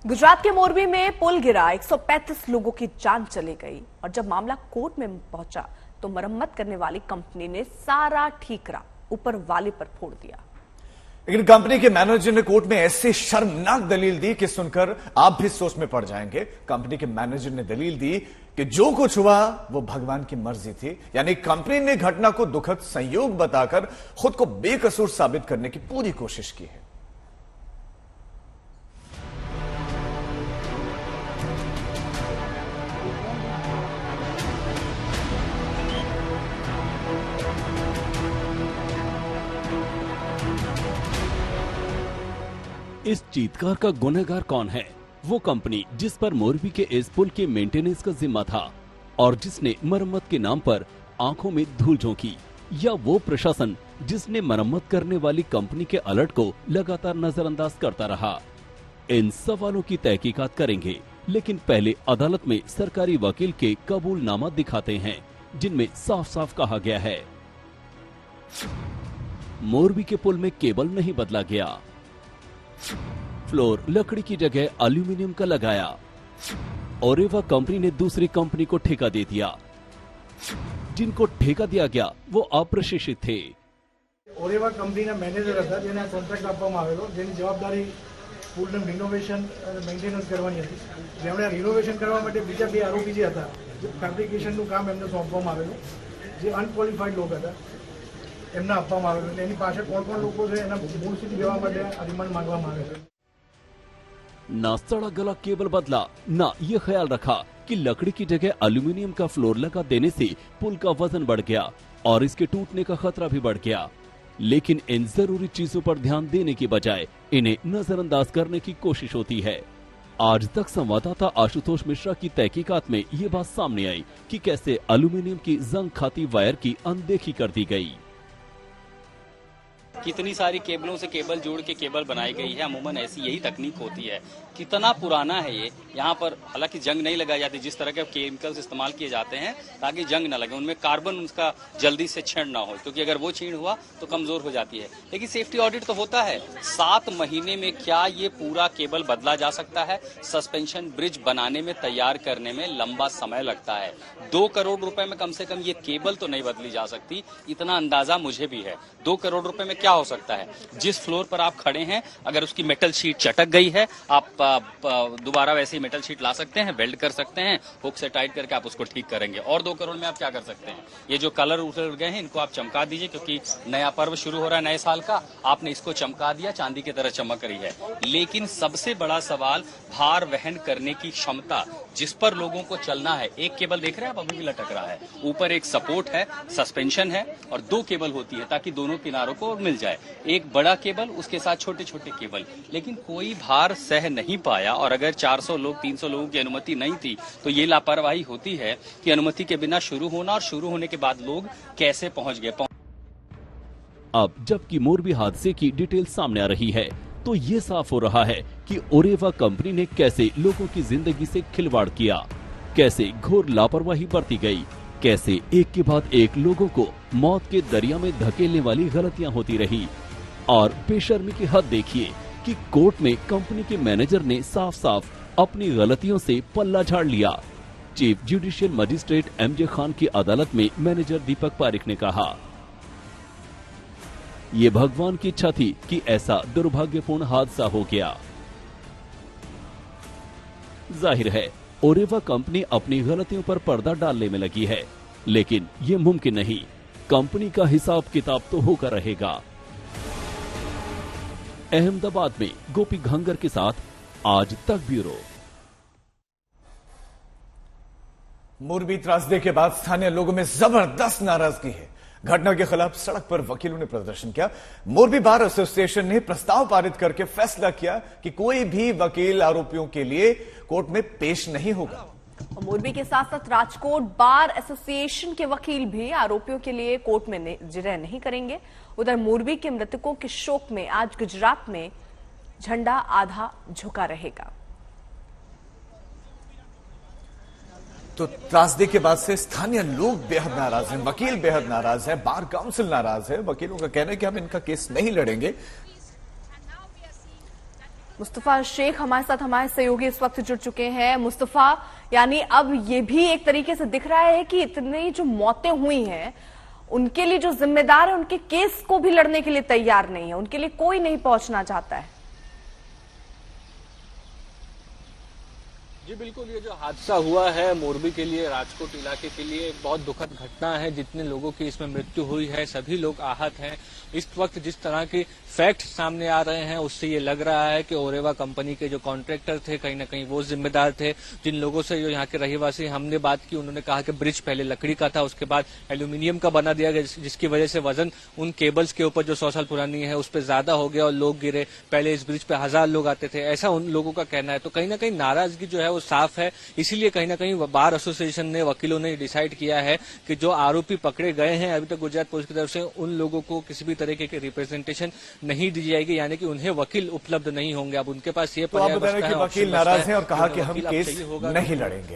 गुजरात के मोरबी में पुल गिरा, 135 लोगों की जान चली गई और जब मामला कोर्ट में पहुंचा तो मरम्मत करने वाली कंपनी ने सारा ठीकरा ऊपर वाले पर फोड़ दिया। लेकिन कंपनी के मैनेजर ने कोर्ट में ऐसी शर्मनाक दलील दी कि सुनकर आप भी सोच में पड़ जाएंगे। कंपनी के मैनेजर ने दलील दी कि जो कुछ हुआ वो भगवान की मर्जी थी, यानी कंपनी ने घटना को दुखद संयोग बताकर खुद को बेकसूर साबित करने की पूरी कोशिश की है। इस चीत्कार का गुनहगार कौन है? वो कंपनी जिस पर मोरबी के इस पुल के मेंटेनेंस का जिम्मा था और जिसने मरम्मत के नाम पर आंखों में धूल झोंकी, या वो प्रशासन जिसने मरम्मत करने वाली कंपनी के अलर्ट को लगातार नजरअंदाज करता रहा? इन सवालों की तहकीकात करेंगे, लेकिन पहले अदालत में सरकारी वकील के कबूलनामा दिखाते हैं, जिनमें साफ साफ कहा गया है मोरबी के पुल में केबल नहीं बदला गया, फ्लोर लकड़ी की जगह एल्यूमिनियम का लगाया, ओरेवा कंपनी ने दूसरी कंपनी को ठेका दे दिया। जिनको ठेका दिया गया वो अप्रशिक्षित थे। ઓરેવા કંપનીના મેનેજર હતા જેને કોન્ટ્રાક્ટ આપવામાં આવેલો, જેની જવાબદારી પુલનું રિનોવેશન અને મેન્ટેનન્સ કરવાની હતી। જેમણે રિનોવેશન કરવા માટે બીજા બે આરોપી જે હતા, ફેબ્રિકેશનનું કામ એમને સોંપવામાં આવેલું, જે અનક્વોલિફાઈડ લોકો હતા એમને આપવામાં આવેલું। એની પાસે કોણ કોણ લોકો છે એના મૂળ સ્થિતિ લેવા માટે રિમાન્ડ માંગવામાં આવે છે। ना सड़ा गला केबल बदला, ना ये ख्याल रखा कि लकड़ी की जगह एल्यूमिनियम का फ्लोर लगा देने से पुल का वजन बढ़ गया और इसके टूटने का खतरा भी बढ़ गया। लेकिन इन जरूरी चीजों पर ध्यान देने की बजाय इन्हें नजरअंदाज करने की कोशिश होती है। आज तक संवाददाता आशुतोष मिश्रा की तहकीकात में ये बात सामने आई कि कैसे एल्यूमिनियम की जंग खाती वायर की अनदेखी कर दी गई। कितनी सारी केबलों से केबल जोड़ के केबल बनाई गई है। अमूमन ऐसी यही तकनीक होती है। कितना पुराना है ये, यहाँ पर हालांकि जंग नहीं लगाई जाती, जिस तरह के केमिकल्स इस्तेमाल किए जाते हैं ताकि जंग न लगे, उनमें कार्बन उसका जल्दी से छीण ना हो, क्योंकि अगर वो छीण हुआ तो कमजोर हो जाती है। लेकिन सेफ्टी ऑडिट तो होता है। 7 महीने में क्या ये पूरा केबल बदला जा सकता है? सस्पेंशन ब्रिज बनाने में, तैयार करने में लंबा समय लगता है। 2 करोड़ रुपए में कम से कम ये केबल तो नहीं बदली जा सकती, इतना अंदाजा मुझे भी है। 2 करोड़ रुपए में क्या हो सकता है? जिस फ्लोर पर आप खड़े हैं, अगर उसकी मेटल शीट चटक गई है, आप दोबारा वैसे ही मेटल शीट ला सकते हैं, वेल्ड कर सकते हैं, हुक से टाइट करके आप उसको ठीक करेंगे। और 2 करोड़ में आप क्या कर सकते हैं? ये जो कलर उतर गए हैं इनको आप चमका दीजिए, क्योंकि नया पर्व शुरू हो रहा है, नए साल का। आपने इसको चमका दिया, चांदी की तरह चमक रही है। लेकिन सबसे बड़ा सवाल भार वहन करने की क्षमता, जिस पर लोगों को चलना है। एक केबल देख रहे हैं आप, अभी भी लटक रहा है, ऊपर एक सपोर्ट है, सस्पेंशन है, और 2 केबल होती है ताकि दोनों किनारों को मिल जाए। एक बड़ा केबल, उसके साथ छोटे छोटे केबल। लेकिन कोई भार सह नहीं पाया। और अगर 400 लोग, 300 लोगों की अनुमति नहीं थी तो ये लापरवाही होती है कि अनुमति के बिना शुरू होना, और शुरू होने के बाद लोग कैसे पहुंच गए। अब जबकि मोरबी हादसे की डिटेल सामने आ रही है तो ये साफ हो रहा है कि ओरेवा कंपनी ने कैसे लोगों की जिंदगी से खिलवाड़ किया, कैसे घोर लापरवाही बरती गई, कैसे एक के बाद एक लोगों को मौत के दरिया में धकेलने वाली गलतियां होती रही। और बेशर्मी की हद देखिए कि कोर्ट में कंपनी के मैनेजर ने साफ साफ अपनी गलतियों से पल्ला झाड़ लिया। Chief judicial magistrate MJ Khan की अदालत में मैनेजर दीपक पारिक ने कहा, ये भगवान की इच्छा थी कि ऐसा दुर्भाग्यपूर्ण हादसा हो गया। जाहिर है ओरेवा कंपनी अपनी गलतियों पर पर्दा डालने में लगी है, लेकिन ये मुमकिन नहीं। कंपनी का हिसाब किताब तो होकर रहेगा। अहमदाबाद में गोपी घंगर के साथ आज तक ब्यूरो। मोरबी त्रासदी के बाद स्थानीय लोगों में जबरदस्त नाराजगी है। घटना के खिलाफ सड़क पर वकीलों ने प्रदर्शन किया। मोरबी बार एसोसिएशन ने प्रस्ताव पारित करके फैसला किया कि कोई भी वकील आरोपियों के लिए कोर्ट में पेश नहीं होगा। मोरबी के साथ साथ राजकोट बार एसोसिएशन के वकील भी आरोपियों के लिए कोर्ट में जिरह नहीं करेंगे। उधर मोरबी के मृतकों के शोक में आज गुजरात में झंडा आधा झुका रहेगा। तो त्रासदी के बाद से स्थानीय लोग बेहद नाराज हैं, वकील बेहद नाराज हैं, बार काउंसिल नाराज है। वकीलों का कहना है कि हम इनका केस नहीं लड़ेंगे। मुस्तफा शेख हमारे साथ हमारे सहयोगी इस वक्त जुड़ चुके हैं। मुस्तफा, यानी अब ये भी एक तरीके से दिख रहा है कि इतनी जो मौतें हुई हैं उनके लिए जो जिम्मेदार है उनके केस को भी लड़ने के लिए तैयार नहीं है, उनके लिए कोई नहीं पहुंचना चाहता है। जी बिल्कुल, ये जो हादसा हुआ है मोरबी के लिए, राजकोट इलाके के लिए एक बहुत दुखद घटना है। जितने लोगों की इसमें मृत्यु हुई है सभी लोग आहत हैं। इस वक्त जिस तरह के फैक्ट सामने आ रहे हैं उससे ये लग रहा है कि ओरेवा कंपनी के जो कॉन्ट्रैक्टर थे कहीं ना कहीं वो जिम्मेदार थे। जिन लोगों से जो यहाँ के रहवासी हमने बात की उन्होंने कहा कि ब्रिज पहले लकड़ी का था, उसके बाद एल्यूमिनियम का बना दिया गया, जिसकी वजह से वजन उन केबल्स के ऊपर जो 100 साल पुरानी है उस पर ज्यादा हो गया और लोग गिरे। पहले इस ब्रिज पे 1000 लोग आते थे, ऐसा उन लोगों का कहना है। तो कहीं ना कहीं नाराजगी जो है वो साफ है। इसीलिए कहीं ना कहीं बार एसोसिएशन ने, वकीलों ने डिसाइड किया है कि जो आरोपी पकड़े गए हैं अभी तक गुजरात पुलिस की तरफ से, उन लोगों को किसी भी तरीके की रिप्रेजेंटेशन नहीं दी जाएगी, यानी कि उन्हें वकील उपलब्ध नहीं होंगे। अब उनके पास ये तो आप बता रहे हैं कि वकील नाराज हैं और कहा कि हम केस नहीं लड़ेंगे।